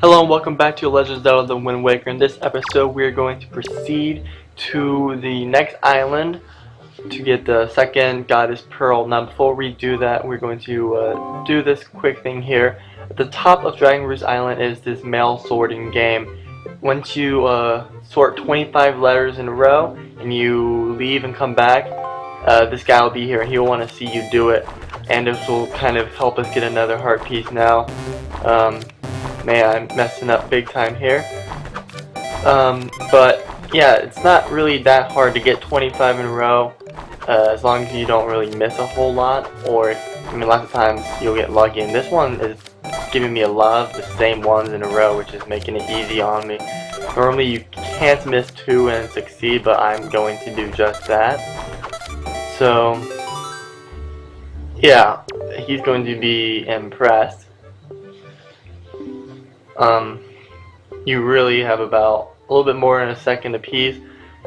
Hello and welcome back to Legends of Zelda: The Wind Waker. In this episode we are going to proceed to the next island to get the second Goddess Pearl. Now before we do that, we're going to do this quick thing here. At the top of Dragon Roost Island is this mail sorting game. Once you sort 25 letters in a row and you leave and come back, this guy will be here and he'll want to see you do it. And this will kind of help us get another heart piece now. Man, I'm messing up big time here. But yeah, it's not really that hard to get 25 in a row, as long as you don't really miss a whole lot, or I mean, lots of times you'll get lucky. And this one is giving me a lot of the same ones in a row, which is making it easy on me. Normally you can't miss two and succeed, but I'm going to do just that. So yeah, he's going to be impressed. You really have about a little bit more than a second apiece,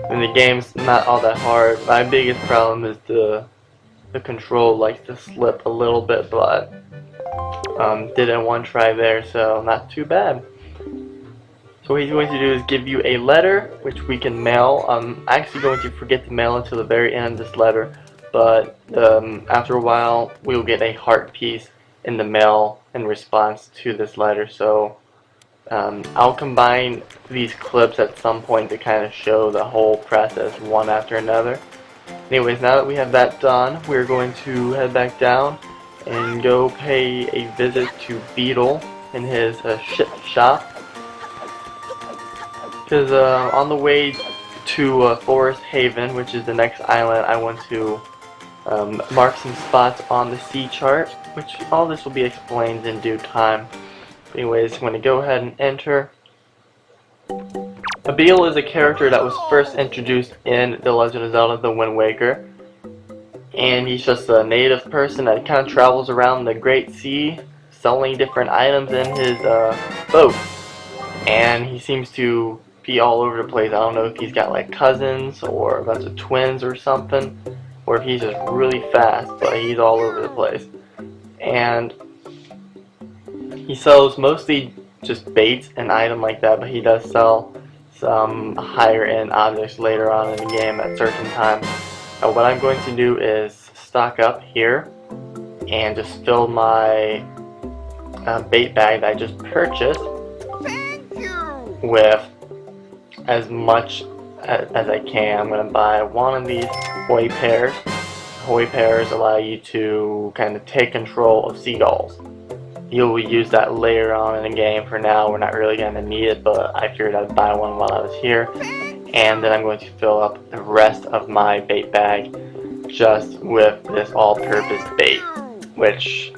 and the game's not all that hard. My biggest problem is the control likes to slip a little bit, but did it in one try there, so not too bad. So what he's going to do is give you a letter, which we can mail. I'm actually going to forget to mail until the very end of this letter, but after a while we'll get a heart piece in the mail in response to this letter. So I'll combine these clips at some point to kind of show the whole process one after another. Anyways, now that we have that done, we're going to head back down and go pay a visit to Beetle in his ship shop. Because on the way to Forest Haven, which is the next island, I want to mark some spots on the sea chart, which all this will be explained in due time. Anyways, I'm going to go ahead and enter. Beetle is a character that was first introduced in The Legend of Zelda: The Wind Waker, and he's just a native person that kind of travels around the Great Sea selling different items in his boat, and he seems to be all over the place. I don't know if he's got like cousins or a bunch of twins or something, or if he's just really fast, but he's all over the place. And he sells mostly just baits and items like that, but he does sell some higher end objects later on in the game at certain times. Now what I'm going to do is stock up here and just fill my bait bag that I just purchased with as much as I can. I'm going to buy one of these Hoi pears. Hoi pears allow you to kind of take control of seagulls. You'll use that later on in the game. For now, we're not really going to need it, but I figured I'd buy one while I was here. And then I'm going to fill up the rest of my bait bag just with this all-purpose bait, which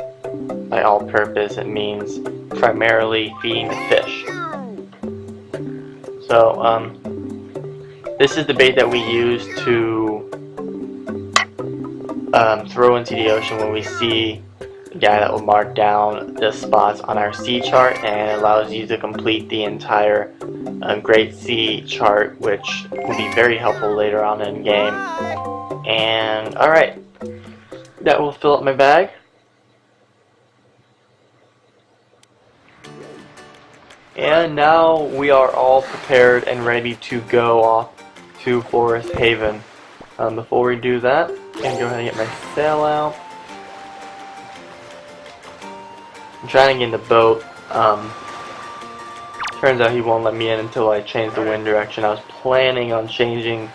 by all-purpose it means primarily feeding the fish. So this is the bait that we use to throw into the ocean when we see the guy that will mark down the spots on our sea chart, and it allows you to complete the entire Great Sea chart, which will be very helpful later on in the game. And alright, that will fill up my bag. And now we are all prepared and ready to go off to Forest Haven. Before we do that, I'm going to go ahead and get my sail out. I'm trying to get in the boat. Turns out he won't let me in until I change the wind direction. I was planning on changing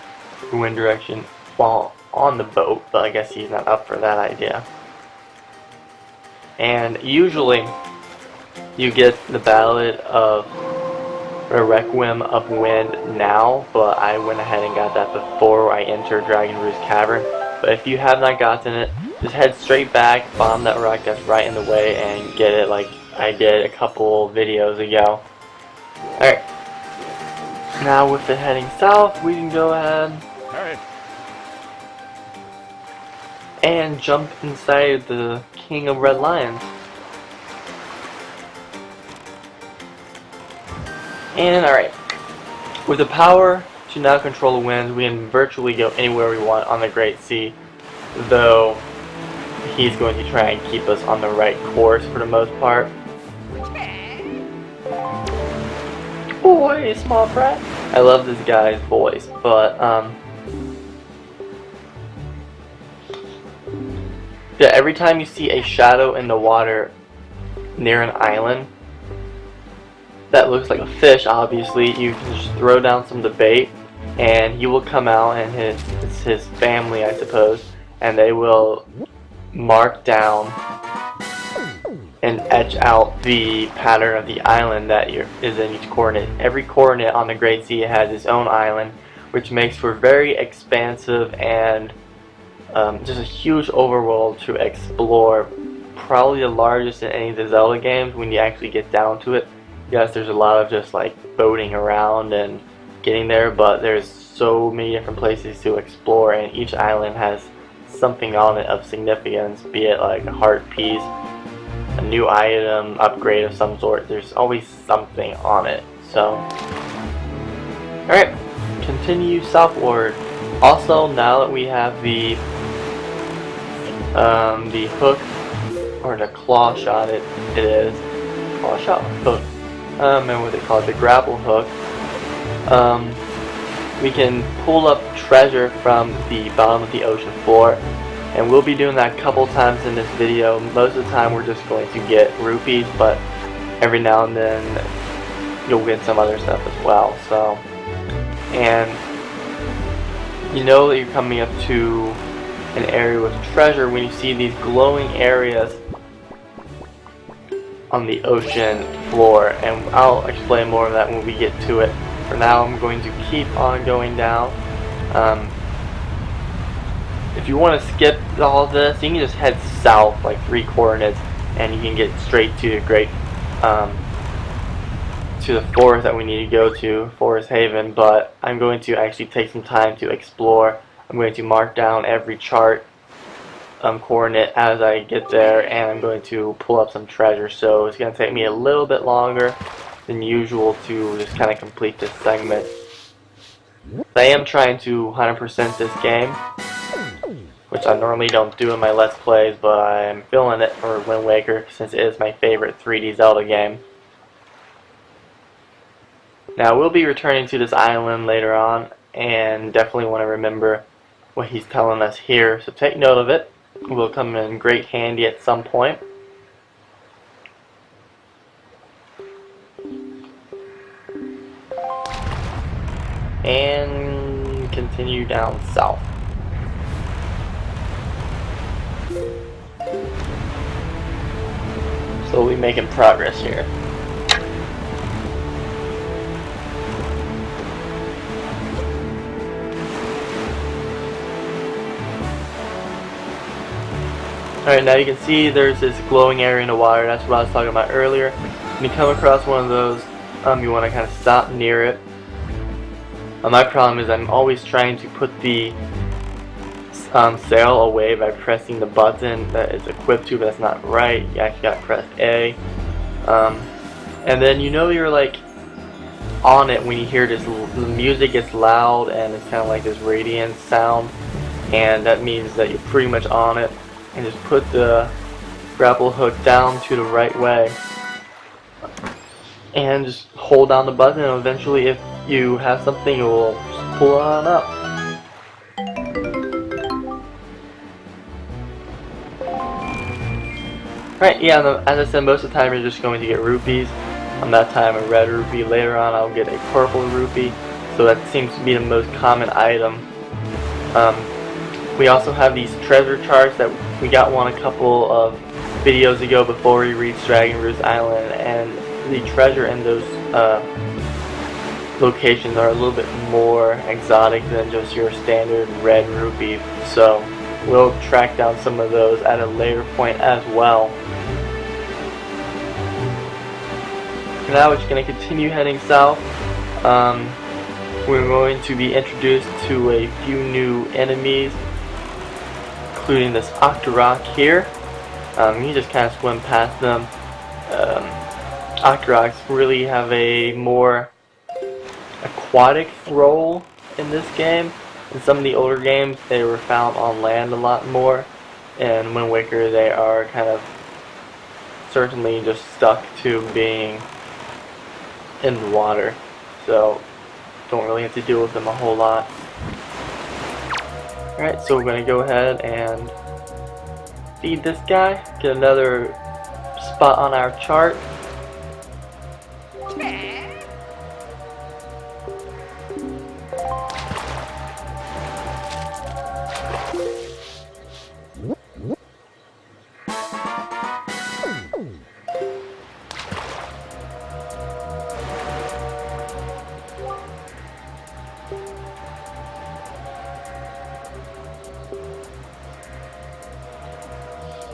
the wind direction while on the boat, but I guess he's not up for that idea. And usually you get the Ballad of a Requiem of Wind now, but I went ahead and got that before I entered Dragon Roost Cavern. But if you have not gotten it, just head straight back, bomb that rock that's right in the way, and get it like I did a couple videos ago. Alright, now with it heading south, we can go ahead and jump inside the King of Red Lions. And alright, with the power to now control the winds, we can virtually go anywhere we want on the Great Sea, though he's going to try and keep us on the right course for the most part. you small fry. I love this guy's voice, but yeah, every time you see a shadow in the water near an island that looks like a fish, obviously, you can just throw down some of the bait, and he will come out, and his family, I suppose, and they will mark down and etch out the pattern of the island that is in each coordinate. Every coordinate on the Great Sea has its own island, which makes for very expansive and just a huge overworld to explore. Probably the largest in any of the Zelda games when you actually get down to it. Yes, there's a lot of just like boating around and getting there, but there's so many different places to explore, and each island has something on it of significance, be it like a heart piece, a new item, upgrade of some sort. There's always something on it. So, alright, continue southward. Also, now that we have the hook, or the claw shot, it is claw shot hook. And what they call it, the grapple hook. We can pull up treasure from the bottom of the ocean floor, and we'll be doing that a couple times in this video. Most of the time we're just going to get rupees, but every now and then you'll get some other stuff as well. So, and you know that you're coming up to an area with treasure when you see these glowing areas on the ocean floor, and I'll explain more of that when we get to it. For now, I'm going to keep on going down. If you want to skip all this, you can just head south like 3 coordinates, and you can get straight to the to the forest that we need to go to, Forest Haven. But I'm going to actually take some time to explore. I'm going to mark down every chart coordinate as I get there, and I'm going to pull up some treasure. So it's going to take me a little bit longer than usual to just kind of complete this segment. I am trying to 100% this game, which I normally don't do in my Let's Plays, but I'm feeling it for Wind Waker since it is my favorite 3D Zelda game. Now, we'll be returning to this island later on, and definitely want to remember what he's telling us here, so take note of it. It will come in great handy at some point. And continue down south. Slowly making progress here. Alright, now you can see there's this glowing area in the water. That's what I was talking about earlier. When you come across one of those, you want to kind of stop near it. My problem is I'm always trying to put the sail away by pressing the button that it's equipped to, but that's not right. You actually got to press A. And then you know you're like on it when you hear this, the music gets loud and it's kind of like this radiant sound, and that means that you're pretty much on it. And just put the grapple hook down to the right way and just hold down the button, and eventually if you have something, it will just pull on up. Right, yeah, as I said, most of the time you're just going to get rupees. On that time, a red rupee. Later on, I'll get a purple rupee. So that seems to be the most common item. We also have these treasure charts that we got one a couple of videos ago before we reached Dragon Roost Island, and the treasure in those locations are a little bit more exotic than just your standard red rupee. So we'll track down some of those at a later point as well. Now we're just going to continue heading south. We're going to be introduced to a few new enemies, including this Octorok here. You just kind of swim past them. Octoroks really have a more aquatic role in this game. In some of the older games, they were found on land a lot more. In Wind Waker, they are kind of certainly just stuck to being in the water. so don't really have to deal with them a whole lot. Alright, so we're going to go ahead and feed this guy, get another spot on our chart.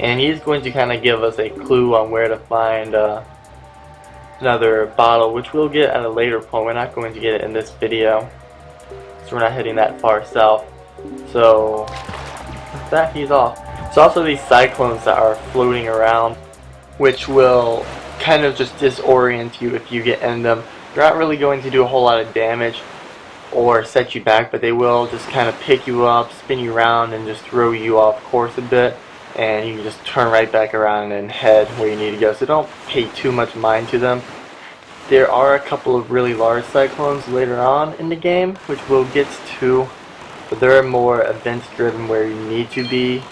And he's going to kind of give us a clue on where to find another bottle, which we'll get at a later point. We're not going to get it in this video, so we're not heading that far south. So with that, he's off. There's also these cyclones that are floating around, which will kind of just disorient you if you get in them. They're not really going to do a whole lot of damage or set you back, but they will just kind of pick you up, spin you around, and just throw you off course a bit. And you can just turn right back around and head where you need to go. So don't pay too much mind to them. There are a couple of really large cyclones later on in the game, which we'll get to, but they're more events driven where you need to be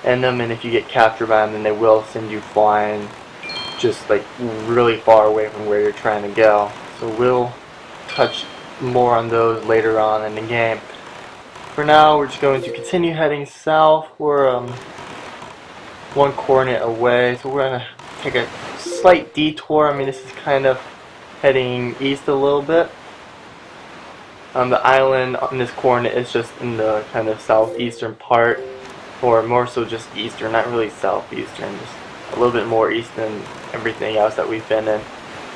in them, and if you get captured by them, then they will send you flying just like really far away from where you're trying to go. So we'll touch more on those later on in the game. For now, we're just going to continue heading south. We're one coordinate away, so we're gonna take a slight detour. I mean, this is kind of heading east a little bit. The island on this coordinate is just in the kind of southeastern part, or more so just eastern, not really southeastern, just a little bit more east than everything else that we've been in.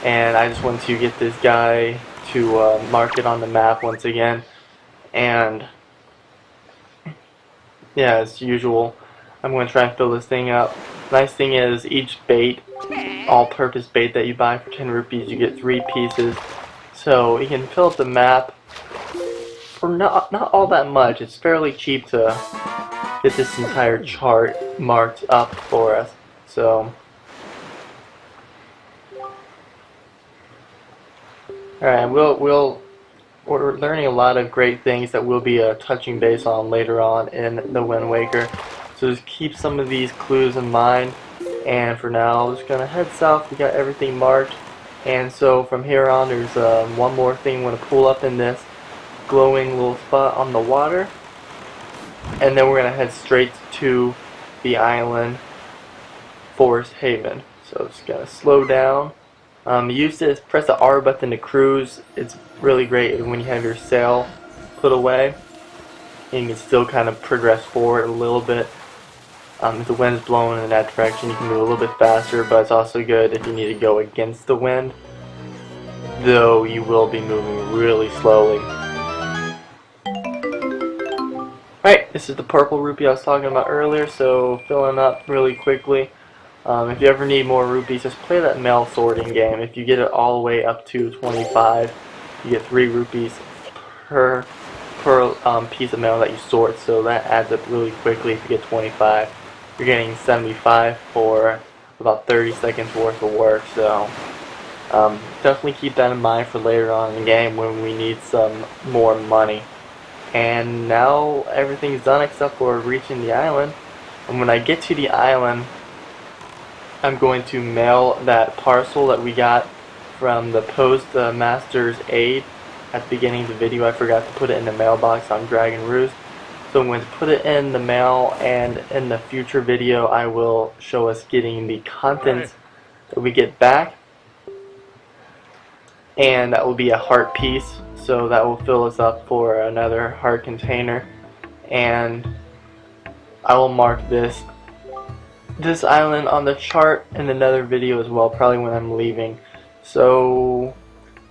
And I just want to get this guy to mark it on the map once again. And yeah, as usual, I'm going to try and fill this thing up. Nice thing is, each bait, all-purpose bait that you buy for 10 rupees, you get 3 pieces. So you can fill up the map for not all that much. It's fairly cheap to get this entire chart marked up for us. So, alright, we're learning a lot of great things that we'll be touching base on later on in the Wind Waker. So just keep some of these clues in mind, and for now, I'm just going to head south. We got everything marked, and so from here on, there's one more thing. We're going to pull up in this glowing little spot on the water, and then we're going to head straight to the island, Forest Haven. So just going to slow down. Use this, press the R button to cruise. It's really great when you have your sail put away, and you can still kind of progress forward a little bit. If the wind's blowing in that direction, you can move a little bit faster, but it's also good if you need to go against the wind, though you will be moving really slowly. Alright, this is the purple rupee I was talking about earlier, so filling up really quickly. If you ever need more rupees, just play that mail sorting game. If you get it all the way up to 25, you get 3 rupees per piece of mail that you sort, so that adds up really quickly. If you get 25, you're getting 75 for about 30 seconds worth of work. So definitely keep that in mind for later on in the game when we need some more money. And now everything's done except for reaching the island, and when I get to the island, I'm going to mail that parcel that we got from the Postmaster's Aid at the beginning of the video. I forgot to put it in the mailbox on Dragon Roost. So I'm going to put it in the mail, and in the future video I will show us getting the contents that we get back. And that will be a heart piece, so that will fill us up for another heart container. And I will mark this island on the chart in another video as well, probably when I'm leaving. So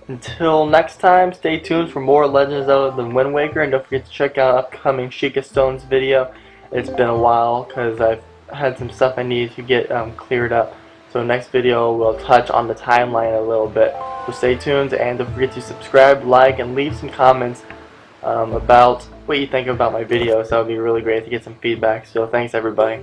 until next time, stay tuned for more Legends of the Wind Waker, and don't forget to check out upcoming Sheikah Stones video. It's been a while because I've had some stuff I need to get cleared up. So next video we'll touch on the timeline a little bit. So stay tuned, and don't forget to subscribe, like, and leave some comments about what you think about my videos. That would be really great to get some feedback. So thanks everybody.